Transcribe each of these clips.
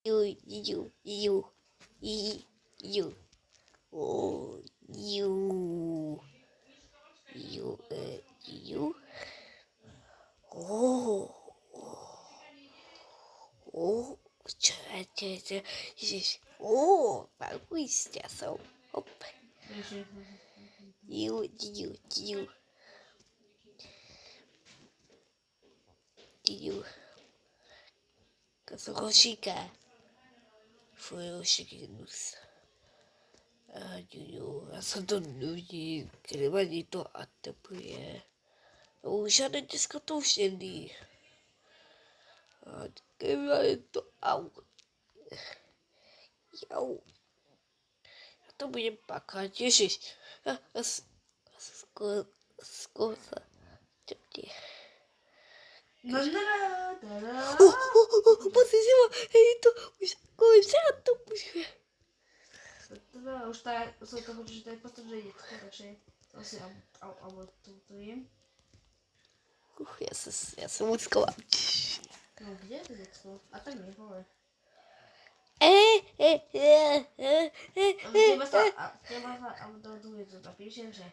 you. Oh, you. Oh, oh, bagus ya so. Hop, you. Kasoroshika. Fuyoshiki-nus. Asado nuji krewa ni to atte puye. Usiadaj dneska to usiedli. Krewa ni to au. Jau. Ja to budem pakať. Ježiš. Skôr sa. Čo ti? Pozrite ma. Hej, to už končia to už. Už tá, som to hovoril, že to je postav, že ide takže asi alebo to jem. Ja som ľudsková. No kde je to detsko? A tak nehovor. Teba sa, alebo to druhé to napíšem, že...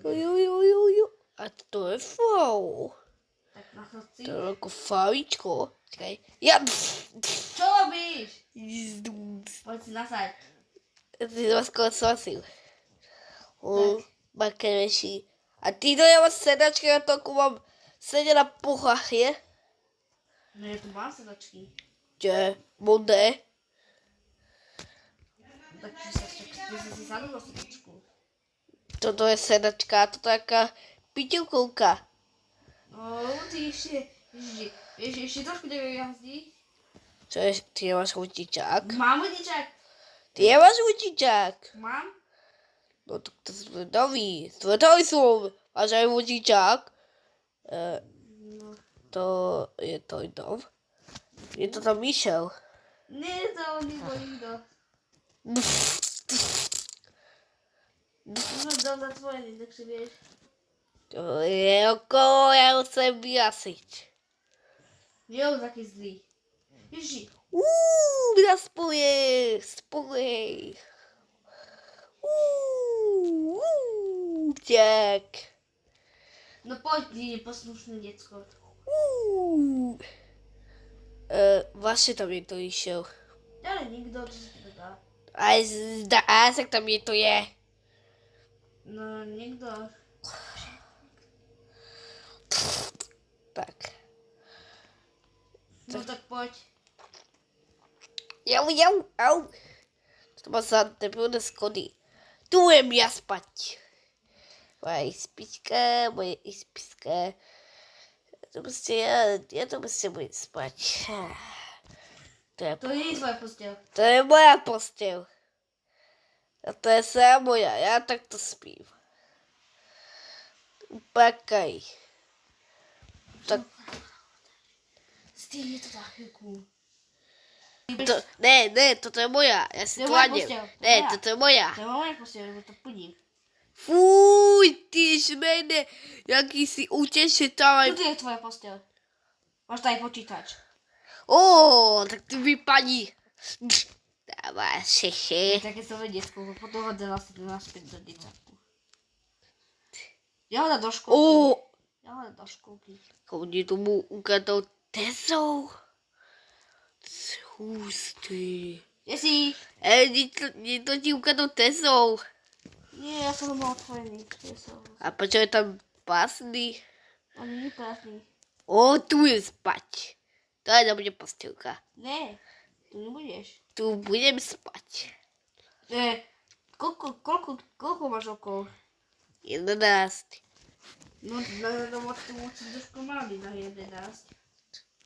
Jo. A to je fau. Tak na chci. To je ako favičko. Čakaj. Ja. Čo robíš? Poď si nasaď. Ty ma skoro sosil. Bakereši. A ty dojávaš sedačky na to, ako mám sedieť na puchách, je? No ja tu mám sedačky. Čo? Modé? Tak ty si sadol na sedačku. Toto je sedačka, toto je taká piťukovka. No, ty ešte trošku neviem jazdiť. Čo je? Ty nemáš vodičák? Mám vodičák. Ty nemáš vodičák? Mám. No tak to zvedavý. Zvedavý som. Máš aj vodičák? To je tvoj dom. Je to tam Michel. Nie, to on nebol nikto. No, dom zatvorený, takže vieš. To je okolo, ja ho chcem vyjasiť. Nie je on taký zlý. Ježi. Mňa spojej. Tak. No poď, ty neposlušné decko. Vlastne tam niekto išiel. Ale nikto, čo sa to dá. A sa tam niekto je. No, niekto. Tak. No tak poď. Jau. Au. To má zadné plné schody. Tu budem ja spať. Moja ispička. Ja to musím budem spať. To nie je tvoja posteľ. To je moja posteľ. A to je sama moja. Ja takto spím. Upakaj. Tak. Stihni to za chvíľku. Ne, toto je moja. Ja si To je to moja vadím. posteľ. Ne, toto je moja. To je moja posteľ, lebo to plním. Fúj, ty šmene. Jaký si utešetávaj. Toto je tvoja posteľ. Máš tady počítač. Tak ty vypadí. Dávaj, šeše. Také som detsko, potom hodila si to naspäť do deťaku. Ja hodám do školky. Komu tomu ukázal Tesou. Hustý. Jesi. Niekto ti ukázal Tesou. Nie, ja som mal otvorený. A prečo je tam pásny? On nie je prázdny. Tu je spať. To je na mne posteľka. Ne, tu nebudeš. Tu budem spať. Koľko máš rokov? 11. No, tu musíš trošku malý na 11.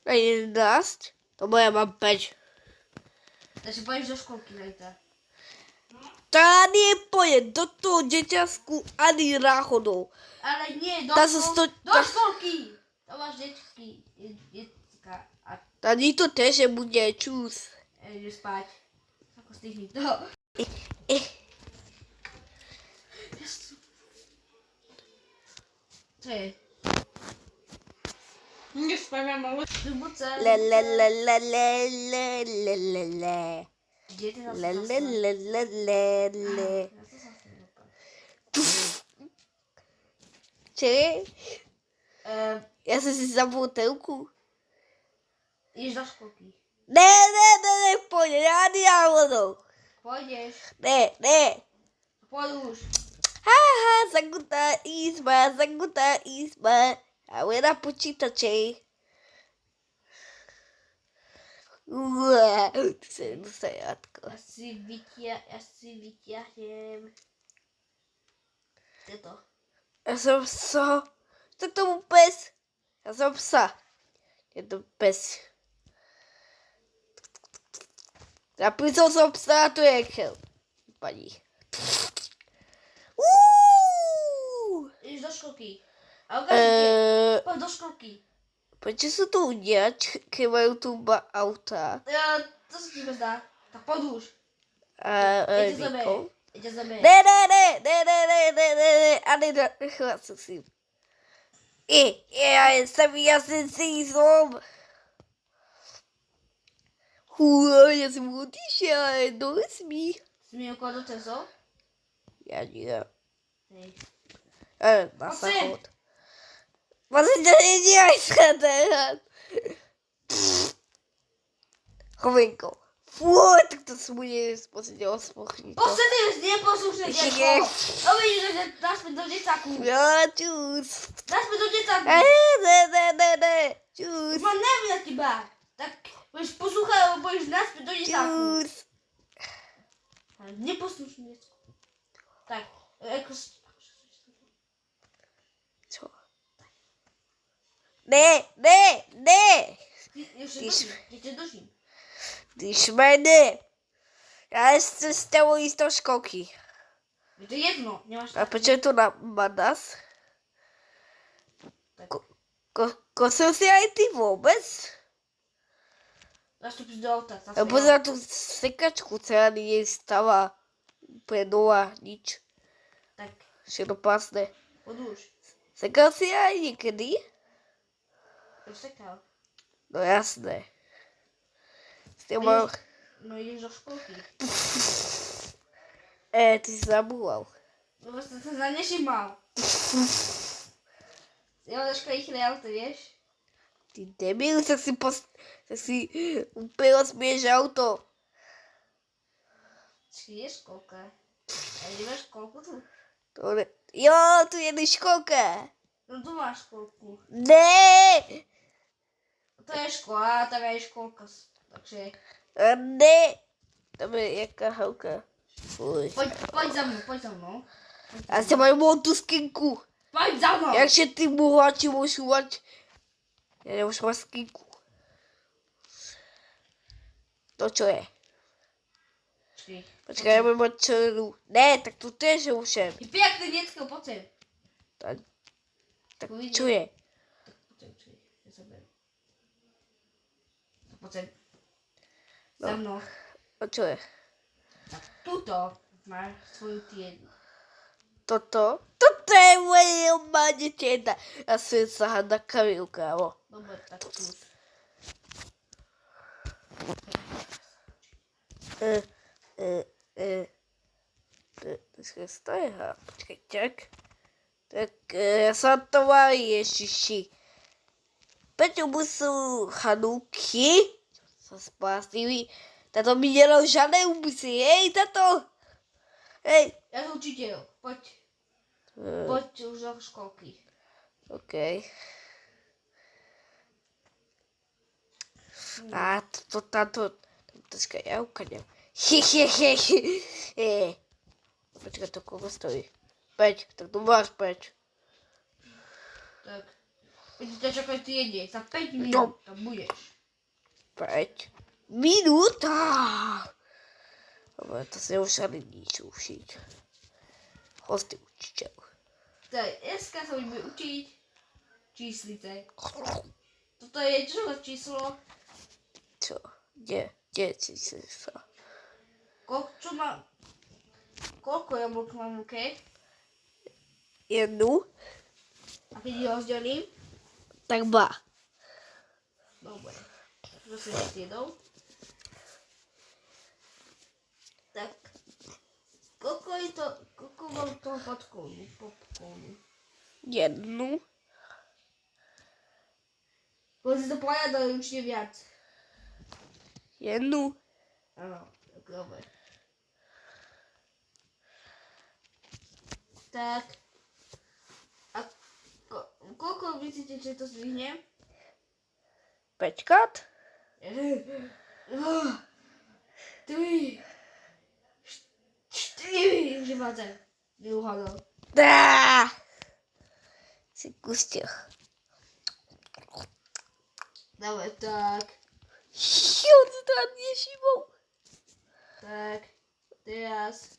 Na 11? To moja mám 5. Takže pôjdeš do školky, Lejta. Tá nepôjde do toho deťazku ani náhodou. Ale nie, do školky. To máš decka. Tá nikto tež bude čus. Ideš spať. Ako stihni to. Čo je? Nie sprawiam mały wybuce. Le, le, le, le, le, le, le, le, le. Gdzie ty nas Le, le, zasłaniasz? le, le, le, le. Ja to zasłaniam. Czyli E, ja sobie za butelku. Idź do szkółki. Ne, pojď, já diávodou. Pôjdeš. Ne. Podłóż. Haha, zagutá izba. A je na počítači. Ty se dostajátko. Ja si vyťahnem. Tieto. Já jsem psa. Co k tomu pes? Já jsem psa. Je to pes. Napisal jsem psa a to je chel. Paní. Ideš do školky. A ukážete. Poď do školky. Proč se to udělat, když mají tu auta? To sa ti zdá. Tak podlúž. A Ide za Niko? Ide za mňa. Ne, a nehlasím s ním. Já jsem si zlom. Já jsem odešel, ale to nesmí. Si mi okolo do Tezo? Já ne. Hej. Na Prosím. záchod. Vlastně to nedělaj schaterát. Chovinko. Fuj, tak to se bude posledně ospochniť. Posledný neposlušné detko. A vidíš, že naspäť do decáku. Ja, čus. Naspäť do decáku. Ne. Čus. Mám nervy na teba. Tak budeš poslúchať, alebo budeš naspäť do decáku. Čus. Neposlušné detko. Tak, ako... Co? Ne. Ja ťa držím. Když jmene. Já se s tebou jíst do školky. Je to jedno, nemáš A proč je to na Madas? tak. Kosil si aj ty vůbec? Nastúpiš do auta. Zase Nebo za tu sekačku celá není stala. Úplně nová, nič. Tak, Všechno pásne. podlúž. Sekal si aj někdy? To sekal. No jasné. S tím mal... No ideš do školky. Ty si zabúval. No vlastne som sa nevšimal. Ja do školy chytaj auto, vieš? Ty debil, tak si úplně rozbiješ auto. Či je školka? A nemáš školku tu? To ne... Jo, tu je školka. No tu máš školku. Ne! To je škola, tam je školka. Takže Ne! Tam je jaká halka. Fuj. poď za mnou. Já jsem mají tu skinku. Poď za mnou! Jakže ty boháči můžu mať... Já nemůžu mať skinku. To čo je? Počkej, já mám mať černou. Ne, tak to tež můžem. Je pěkný děcko, pojď sem. Tak čo je? Pojď sem, já zaberu. Pojď sem. No. Za mnou. A čo je? Tak tuto máš svoju tienu. Toto je moje normálne tienda. Ja som sa na Kamilu, kámo. Dobre, tak tu. Počkej, stojí, počkej, tak. Tak sa to má Ježiši. Peťo musel Chanúky. Sa spásili. Tato mi nedal žiadne úmysly. Hej, tato. Hej. Ja som učiteľ. Poď. Poď už do školky. OK. A táto... Počkaj, ja ukážem. Počkaj, to koľko stojí? 5, tak tu máš 5. Tak. Keď ťa čakaj ty jedie. Za 5 minút tam budeš. 5 minút? Dobre, to si už ani nič ušiť. Hosty učiteľ. Tak, dneska sa budeme učiť číslice. Toto je čo za číslo? Čo? Kde si sa? Koľko jablok mám v ruke? 1, A keď ich rozdelím? tak 2. Dobre. Zase ještě jednou. Tak. Koľko mám toho popcornu? Jednu. Bo si to povedal určite viac. Jednu. Áno, tak dobre. Tak. A koľko myslíte, že to zvihnem? 5krát? 2, 3, 4, že máte vyuhadol. Dá! Si kustil. Dobre, tak. Jo, to tam nevšimol. Tak. Teraz.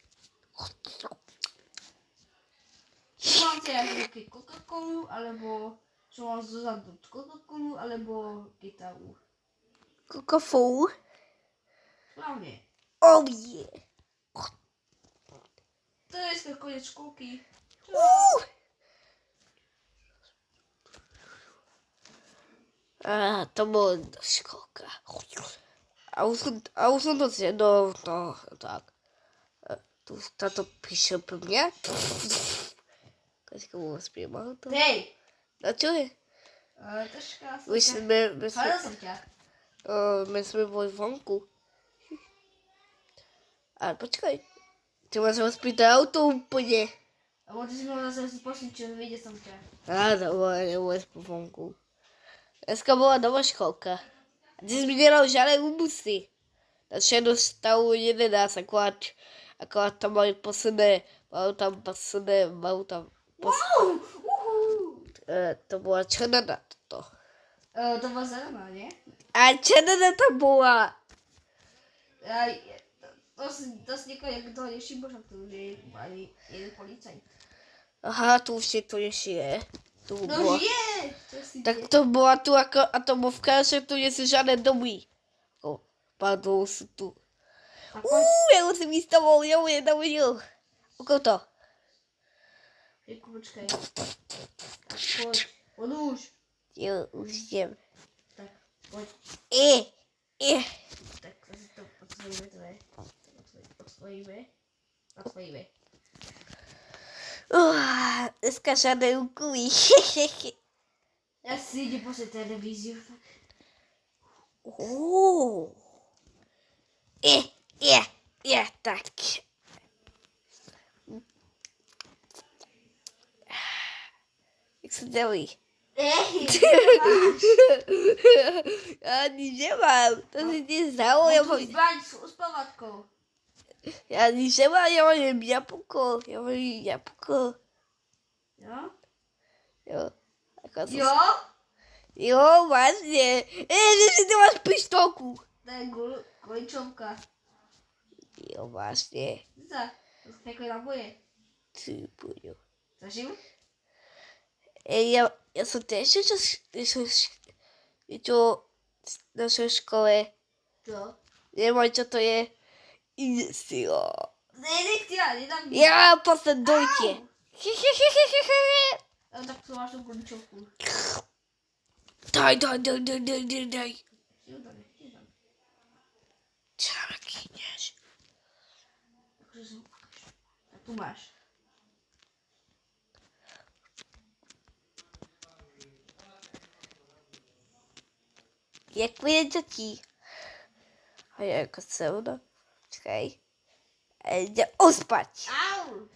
Čo máte aj ruky? Coca-Colu, alebo čo mám zozadu? Coca-Colu, alebo kytaru? Coca-Cola. Správne. Oh yeah. To je skôr koniec školky. To bylo do školka. A už jsem to zjedl, no tak. Tu tato píše pro mě. Teďka mu zpíval to. Hej! A čo je? Troška som My ťa... jsme, Hľadal som ťa. my jsme byli vonku. A počkej. Ty máš rozpítat auto úplně. Lebo ty si mohol zase posničiť, videl som ťa. Nebo po vonku. Dneska byla nová školka. A ty jsi mi dělal žádné úmysly. Na všechno stavu 11, akorát tam mají posledné, mají tam Wow! to byla černá to. To bola zelená, nie? A černá tam byla. To si niekoho toho nevšimol, že tu je ani jeden policajt. Aha, tu už je to ještě je. Tu No byla. žije! Čo si Tak deje? to byla tu jako atomovka, že tu nejsou žádné domy. Pardon, jsou tu. Tak poď. Já musím jít s tobou, já tam viděl. Ukou to. Jejku, počkaj. Tak poď. Poď už. Jo, už jdem. Tak poď. Tak zase to odsvojíme tvoje. Odsvojíme. Dneska žádné úkoly. Ja si idem pozrieť televíziu. Tak. Jak se dělí? Já ani nemám, to si ti zdalo, já mám... Zbraň s uspávatkou. Já nic nemám, já mám jen jablko, Jo? Jo. Jo? Jo, vlastně. Ty máš pištolku. To je goličovka. Jo, vlastně. Zda, to je naboje. Ty budu. Zažil? Já jsem teď něco v naší škole. To. Nevím, co to je. Injekcia. Injekcia, nedám mi. Já prostě dojtě. No tak to máš tu goličovku. Daj. Jo, daj. Co kýňeš? Akože som ukáž. A tu máš. Jak je dětí? A já jako celno. Čekaj. A jde uspat. Au!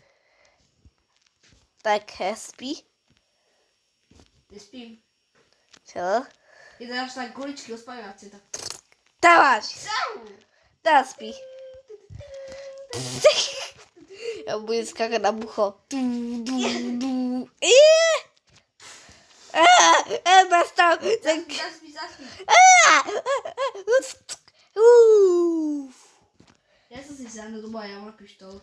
Tak spí. Nespím. Co? Je dáš tak goličky ospávací, tak. Dáváš. Au! Dá spí. Já budu skákat na bucho. Nastav. Zaspí. Ja som si sadnul doma, ja mám pištol.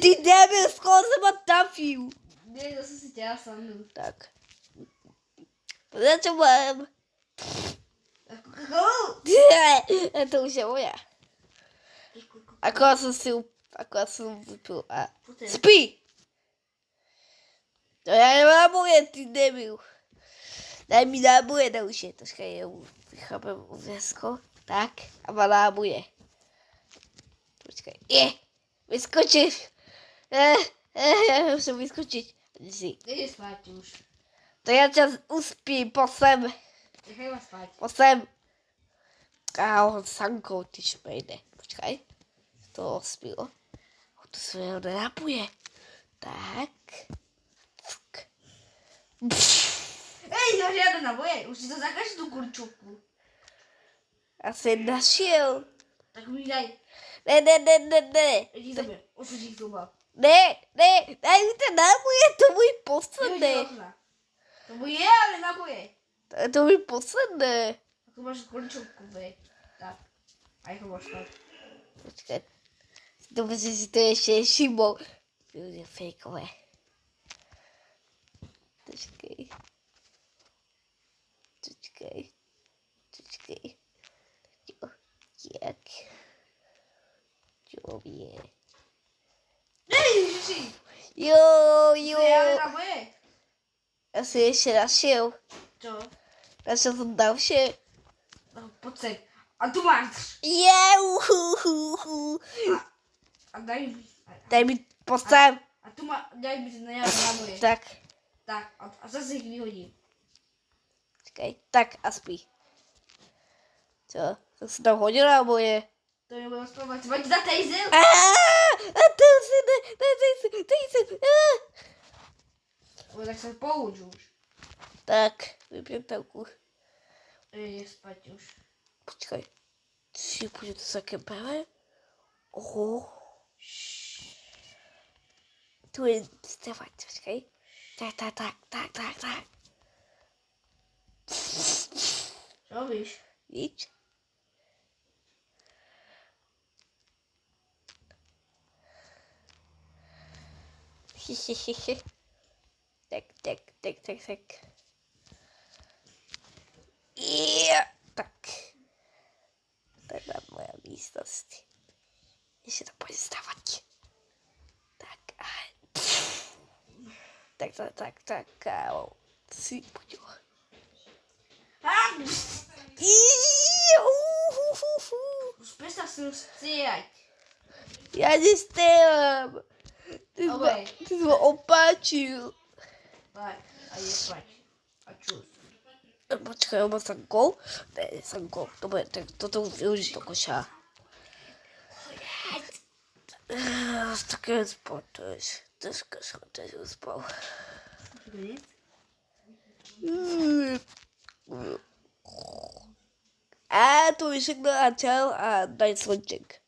Ty debil, skoro jsem ho trafil. Nie, to som si ťa sadnul. Tak. Za co mám? To už je moja. Akorát jsem vypil a... Spí! To já nemám moje, ty debil. Daj mi náboje na uši, troška je Chápem úvěsko. Tak. A malámuje. Počkej. Vyskočit. Já musím vyskočit. Jdi spát už. To já čas uspím, posem. Nechaj vás spát. Posem. A on sankou, ty šmejde. Počkej. To ospilo. To se ho nenapuje. Tak. Ej, to žádné naboje. Už si to zakaž tu kurčovku. Asi našel. Tak mi daj. Ne. Jdi tobě. Osuží zuba. Ne, daj mi ten náboje, to můj posledný. To bude, ale naboje. To můj posledný. Tak to máš kurčovku, vy. Tak. A jak ho máš spát? Počkej. To musím si to ještě všimnout. To je fejkové. Počkej. Jo, jak? Čově. Ej, Ježiši. Jo. To je ale naboje. Já si ještě našel. Čo? Našel jsem další. No, pojď sem. A tu máš. A daj mi. Daj mi posem. A tu má, daj mi na nějaké naboje. Tak. Tak, a zase jich vyhodím. Počkej. Tak a spí. Co? Tak se tam hodila naboje. To mě bude spávat. Pojď za tejzel. A to si ne. No, tak se pouč už. Tak, vypěm telku. Jdi spát už. Počkej. Si půjde to za kempere? Oho. Tu je vstávat, počkej. Tak. Co víš? Víš? Tak. Tak. Tak na moja místnost. Ještě to půjde stávat. Tak a... Tak, kámo. Si půjdu. Už přestav se stříhat. Já nestávám. Ty Okay. jsi ho opáčil. Tak, a jdi spát. A čus. Počkej, mám sankou? Ne, sankou. To bude, tak toto využít do koša. Tak je spal, to je dneska schopný uspal. A to je všechno a čau a daj slunček.